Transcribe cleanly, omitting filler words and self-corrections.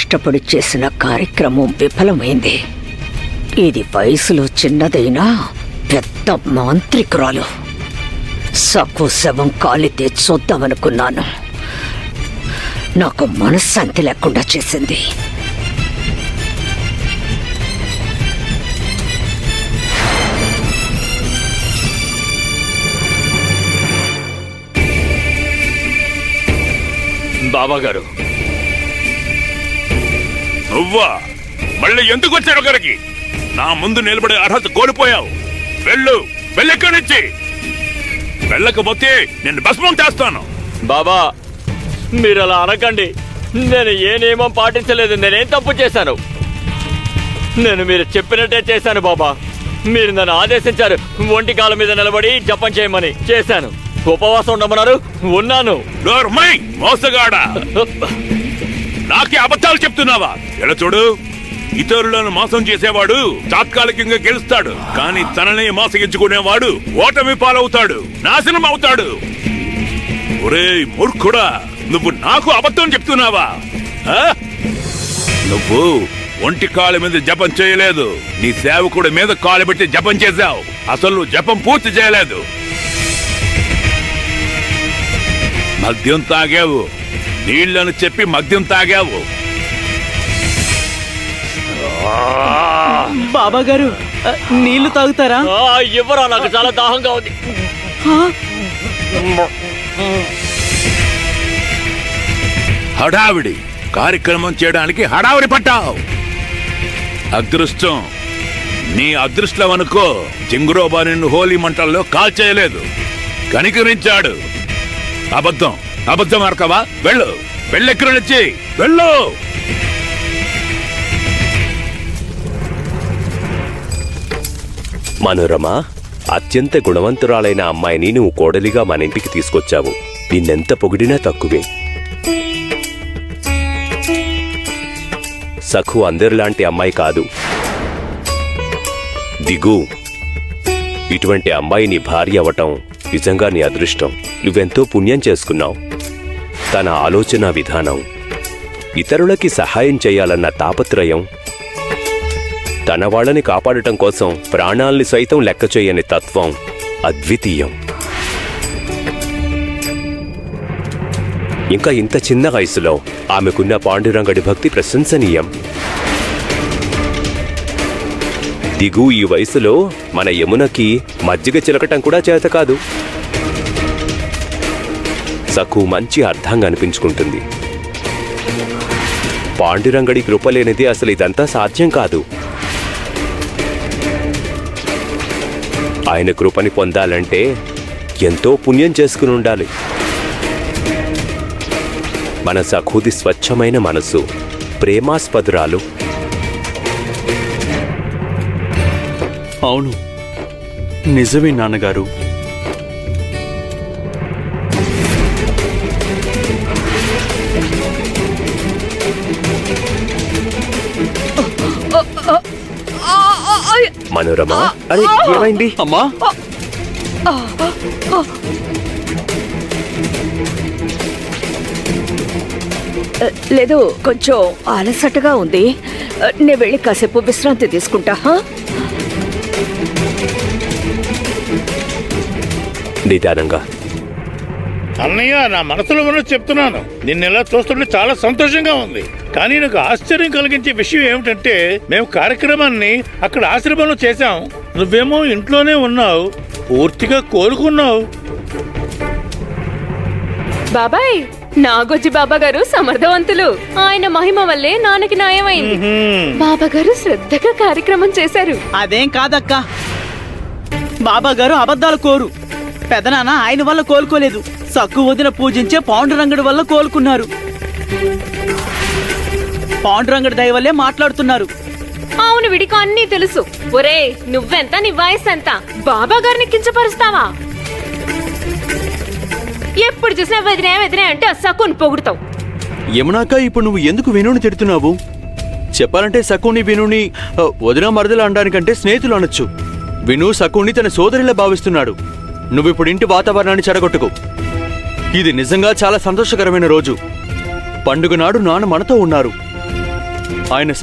కష్టపడి చేసిన కార్యక్రమం విఫలమైంది. ఇది వయసులో చిన్నదైనా పెద్ద మాంత్రికురాలు. సక్కు శవం కాలితే చూద్దామనుకున్నాను. నాకు మనశ్శాంతి లేకుండా చేసింది. బాబాగారు, నువ్వా మళ్ళీ ఎందుకు వచ్చాడు అక్కడికి? నా ముందు నిలబడే అర్హత కోల్పోయావు. వెళ్ళు, వెళ్ళెక్కడి నుంచి. వెళ్ళకపోతే నేను భస్మం చేస్తాను. బాబా, మీరు అలా అనకండి. నేను ఏ నియమం పాటించలేదు. నేనేం తప్పు చేశాను? నేను మీరు చెప్పినట్టే చేశాను బాబా. మీరు నన్ను ఆదేశించారు ఒంటి కాళ్ళ మీద నిలబడి జపం చేయమని. చేశాను. ఉపవాసం ఉండమన్నారు, ఉన్నాను. మోసగాడా, నాకే అబద్ధాలు చెప్తున్నావా? ఎలా చూడు, ఇతరులను మోసం చేసేవాడు తాత్కాలికంగా గెలుస్తాడు, కానీ తననే మోసగించుకునేవాడు ఓటమి పాలవుతాడు, నాశనం అవుతాడు. ఒరేయ్ మూర్ఖుడా, నువ్వు నాకు అబద్ధం చెప్తున్నావా? నువ్వు ఒంటి కాళ్ళ మీద జపం చేయలేదు. నీ సేవకుడి మీద కాలు పెట్టి జపం చేశావు. అసలు జపం పూర్తి చేయలేదు. మద్యం తాగావు. నీళ్లను చెప్పి మద్యం తాగావు. బాబా గారు, నీళ్లు తాగుతారా? ఇవ్వరా, నాకు చాలా దాహంగా ఉంది. హడావిడి కార్యక్రమం చేయడానికి హడావిడి పట్టావు. అదృష్టం, నీ అదృష్టం అనుకో. జింగురోబా నిన్ను హోలీ మంటల్లో కాల్చేయలేదు, కనికరించాడు. అబద్ధం అబద్ధం అరకవా? వెళ్ళు, వెళ్ళెక్కడి నుంచి వెళ్ళు. మనోరమ, అత్యంత గుణవంతురాలైన అమ్మాయిని నువ్వు కోడలిగా మన ఇంటికి తీసుకొచ్చావు. నిన్నెంత పొగిడినా తక్కువే. సఖు అందరిలాంటి అమ్మాయి కాదు. దిగు, ఇటువంటి అమ్మాయి నీ భార్య అవటం నిజంగా నీ అదృష్టం. నువ్వెంతో పుణ్యం చేసుకున్నావు. తన ఆలోచన విధానం, ఇతరులకి సహాయం చేయాలన్న తాపత్రయం, తన వాళ్ళని కాపాడటం కోసం ప్రాణాల్ని సైతం లెక్క చేయని తత్వం అద్వితీయం. ఇంకా ఇంత చిన్న వయసులో ఆమెకున్న పాండురంగడి భక్తి ప్రశంసనీయం. దిగు, ఈ వయసులో మన యమునకి మజ్జిగ చిలకటం కూడా చేత కాదు. సఖు మంచి అర్థంగా అనిపించుకుంటుంది. పాండురంగడి కృప లేనిది అసలు ఇదంతా సాధ్యం కాదు. ఆయన కృపని పొందాలంటే ఎంతో పుణ్యం చేసుకుని ఉండాలి. మన సఖుది స్వచ్ఛమైన మనసు, ప్రేమాస్పదురాలు. అవును, నిజమే నాన్నగారు. మనోరమ, అరే ఏమైంది అమ్మా? లేదు, కొంచెం అలసటగా ఉంది. నేను వెళ్ళి కాసేపు విశ్రాంతి తీసుకుంటా. నిదానంగా. అన్నయ్య, నా మనసులో ఉన్నది చెప్తున్నాను. నిన్నెలా చూస్తుంటే చాలా సంతోషంగా ఉంది. కానీ నాకు ఆశ్చర్యం కలిగించే విషయం ఏమిటంటే, మేము కార్యక్రమాన్ని అక్కడ ఆశ్రమంలో చేశాం. నువ్వేమో ఇంట్లోనే ఉన్నావు, పూర్తిగా కోలుకున్నావు. బాబాయ్, నాగొజ్జి బాబా గారు సమర్థవంతులు. ఆయన మహిమ వల్లే నాన్నకి న్యాయమైంది. బాబా గారు శ్రద్ధగా కార్యక్రమం చేశారు. అదేం కాదక్క, బాబా గారు అబద్ధాలు కోరు. పెదనాన్న ఆయన వల్ల కోలుకోలేదు. సక్కు వదిన పూజించే పాండురంగడి వల్ల కోలుకున్నారు. పాండురంగడి దయ వల్లే మాట్లాడుతున్నారు. అవును, విడికి అన్నీ తెలుసు. ఒరే, నువ్వెంత, నీ వయసు ఎంత? బాబా గారిని కించపరుస్తావా? ఎప్పుడు చూసినా వదినే వదినే అంటే సక్కుని పొగుడుతావు. యమునాక, ఇప్పుడు నువ్వు ఎందుకు వినుని తిడుతున్నావు? చెప్పాలంటే సక్కుని వినుని వదిన మరదలు అనడానికంటే స్నేహితులు అనొచ్చు. విను సక్కుని తన సోదరిలా భావిస్తున్నాడు. నువ్విప్పుడు ఇంటి వాతావరణాన్ని చెడగొట్టుకో. ఇది నిజంగా చాలా సంతోషకరమైన రోజు. పండుగ నాడు నాన్న మనతో ఉన్నారు. ఆయన